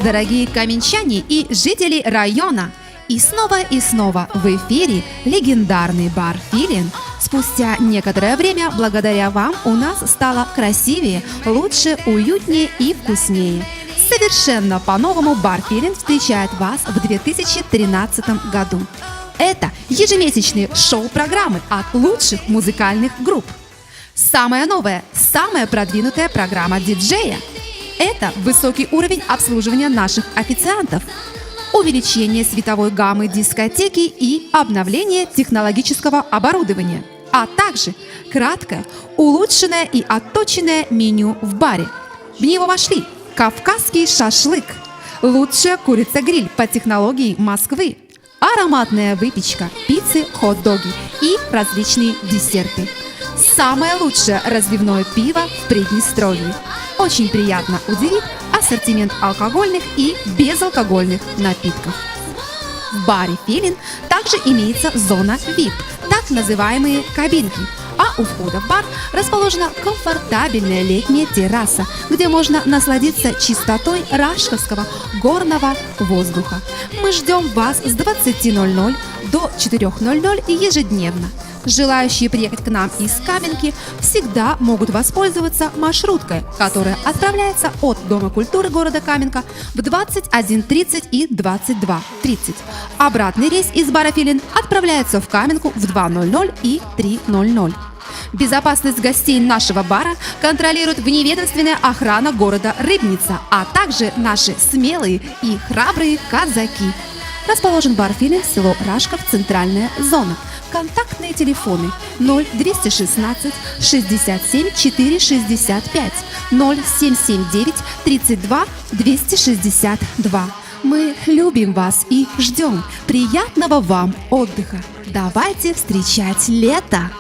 дорогие каменчане и жители района! И снова в эфире легендарный бар «Филин». Спустя некоторое время, благодаря вам, у нас стало красивее, лучше, уютнее и вкуснее. Совершенно по-новому бар «Филин» встречает вас в 2013 году. Это ежемесячные шоу-программы от лучших музыкальных групп. Самая новая, самая продвинутая программа диджея. Это высокий уровень обслуживания наших официантов, увеличение световой гаммы дискотеки и обновление технологического оборудования, а также краткое, улучшенное и отточенное меню в баре. В него вошли кавказский шашлык, лучшая курица-гриль по технологии Москвы, ароматная выпечка, пиццы, хот-доги и различные десерты. Самое лучшее разливное пиво в Приднестровье. Очень приятно удивить ассортимент алкогольных и безалкогольных напитков. В баре «Филин» также имеется зона VIP, так называемые кабинки, а у входа в бар расположена комфортабельная летняя терраса, где можно насладиться чистотой рашковского горного воздуха. Мы ждем вас с 20:00 до 4:00 ежедневно. Желающие приехать к нам из Каменки всегда могут воспользоваться маршруткой, которая отправляется от Дома культуры города Каменка в 21:30 и 22:30. Обратный рейс из бара «Филин» отправляется в Каменку в 2:00 и 3:00. Безопасность гостей нашего бара контролирует вневедомственная охрана города Рыбница, а также наши смелые и храбрые казаки. Расположен бар «Филин», село Рашков, центральная зона. Контактные телефоны 0216 67 465 0779 32 262. Мы любим вас и ждем приятного вам отдыха. Давайте встречать лето!